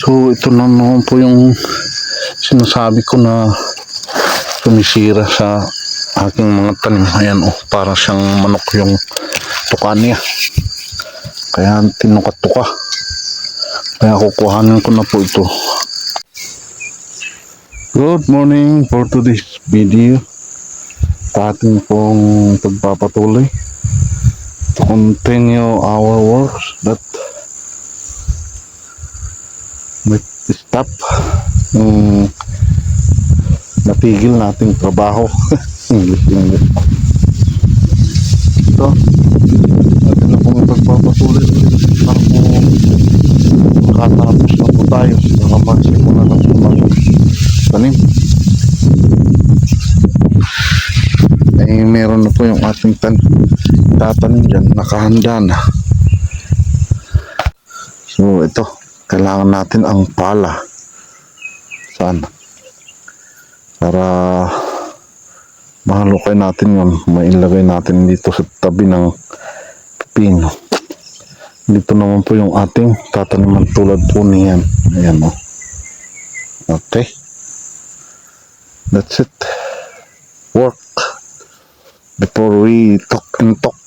So ito na naman po yung sinasabi ko na sumisira sa aking mga tanim. Ayan para siyang manok yung tuka niya. Kaya tinuka-tuka. Kaya kukuhanin ko na po ito. Good morning for today's video. Ating pong pagpapatuloy to continue our works that may stop yung natigil nating trabaho. English. Ito atin na pong pagpapatuloy para po makatapos na po tayo nakapasimula na po ng tanim. Ay meron na po yung ating tatanim dyan, nakahanda na. So ito, kailangan natin ang pala. Saan? Para mahalukay natin yun, mailagay natin dito sa tabi ng pipino. Dito naman po yung ating tataniman tulad po niyan. Ayan o. Okay. That's it. Work before we talk and talk.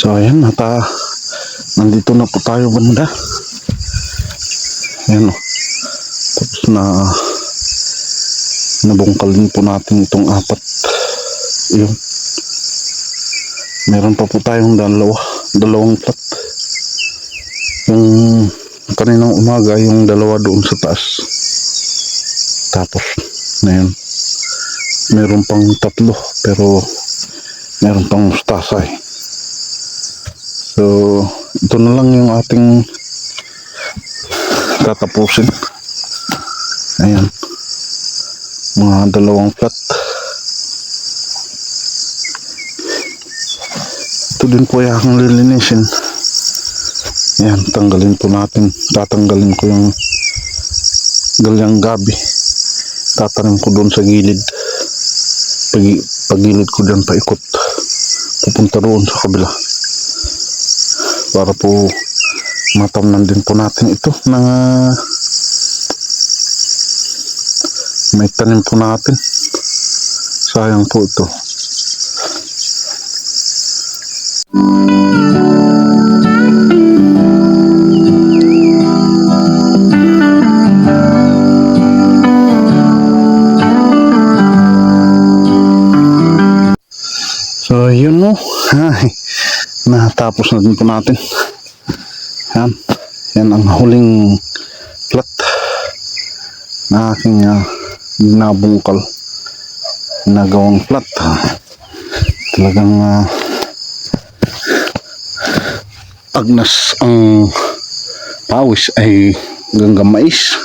So ayan, nandito na po tayo banda. Ayan o. Tapos nabungkal din po natin itong apat. Yun. Meron pa po tayong dalawang plat. Yung kaninang umaga, yung dalawa doon sa taas. Tapos na yun. Meron pang tatlo, pero meron pang mustasa eh. So, ito na lang yung ating tatapusin. Ayan. Mga dalawang plat. Ito din po yung lilinisin. Ayan, tanggalin po natin. Tatanggalin ko yung galyang gabi. Tatanim ko doon sa gilid. Pagilid ko dyan paikot. Pupunta doon sa kabila. Para po matamnan din po natin ito ng may tanim po natin. Sayang po ito. So yun mo. Natapos na din po natin. Yan ang huling plat na aking nabungkal, nagawang plat. Talagang agnas ang pawis ay ganggamais.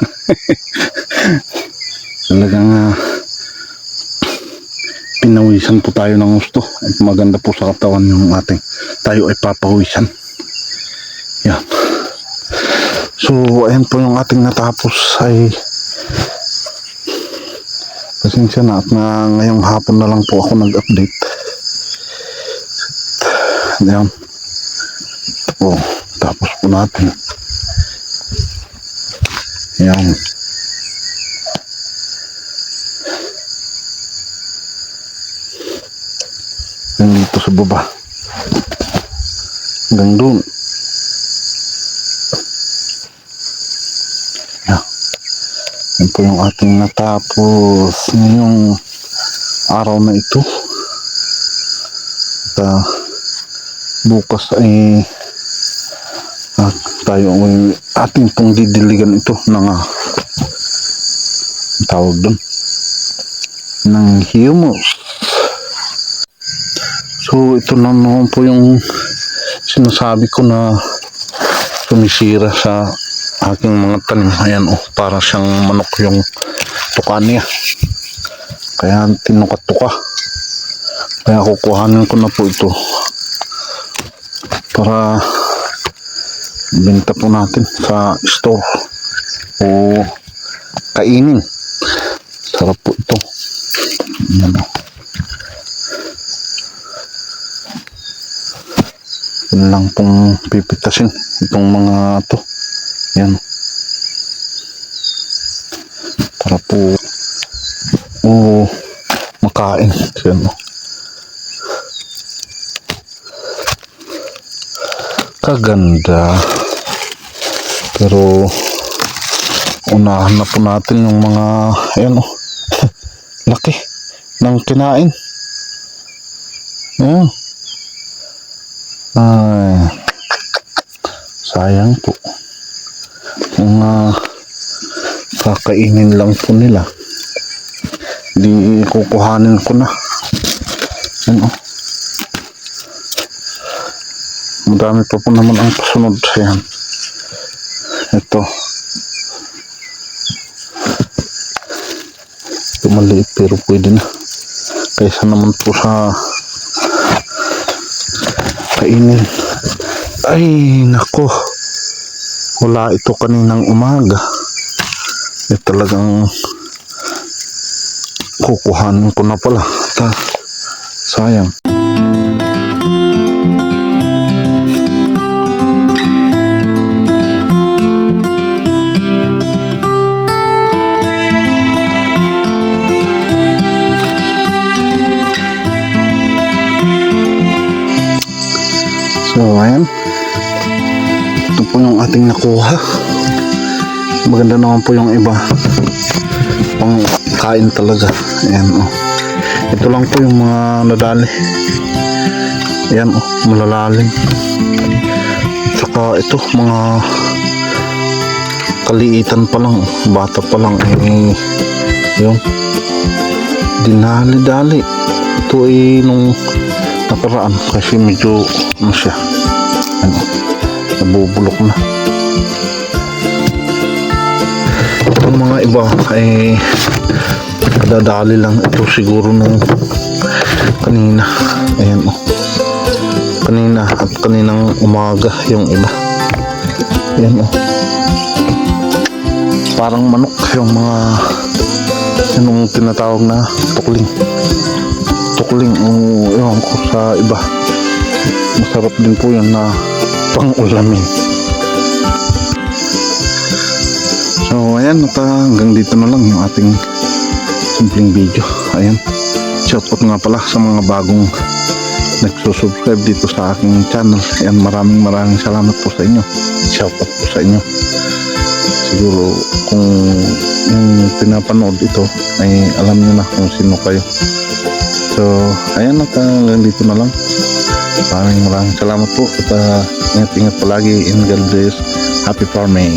Talagang pinawisan po tayo ng gusto at maganda po sa katawan yung ating tayo ay papawisan. Yan. So ayan po yung ating natapos. Ay pasensya na at ngayong hapon na lang po ako nag-update. Yan. Tapos po natin. Yan. Yan dito sa baba. Hanggang doon. Yan po yung ating natapos ngayong araw na ito. At bukas ay tayo ay ating pong didiligan ito ng tawag doon ng humus. So ito na naman po yung sinasabi ko na sumisira sa aking mga tanim. Ayan oh, para siyang manok yung tuka niya. Kaya tinuka-tuka. Kaya kukuhanin ko na po ito para benta po natin sa store o kainin. Sarap po ito. Ayan oh. Yun lang pong pipitasin itong mga to. Yan. Para po makain. Yan. Kaganda. Pero unahan na po natin yung mga ayan oh. Laki ng kinain. Ayan. Ay, sayang po. Kung kakainin lang po nila, di kukuhanin ko na. Ano? Madami pa po naman ang pasunod. Ayan. Ito. Ito maliit pero pwede na. Kaysa naman po sa kainin. Ay, nako. Wala ito kaninang umaga. Talagang kukuhanin ko na pala. Sayang. So, ayan. Ito po yung ating nakuha. Maganda naman po yung iba. Pang kain talaga. Ayan, oh. Ito lang po yung mga nadali. Ayan, oh. Malalalim. Saka ito, mga kaliitan pa lang. Bata pa lang. Yung dinali-dali. Ito ay nung nakaraan kasi medyo ano siya, ano, nabubulok na. Itong mga iba ay kadadali lang. Ito siguro nung kanina. Ayan oh. Kanina at kaninang umaga yung iba. Ayan oh. Parang manok yung mga anong tinatawag na tukling. Tukling o ewan ko sa iba. Masarap din po yan na pang-ulamin. So ayan, hanggang dito na lang yung ating simpleng video. Ayan, shoutout nga pala sa mga bagong nagsusubscribe dito sa aking channel. Ayan, maraming salamat po sa inyo. Shoutout po sa inyo. Siguro kung yung pinapanood ito ay alam nyo na kung sino kayo. So ayan, hanggang dito na lang. Maraming salamat po at ingat palagi and God bless. Happy farming.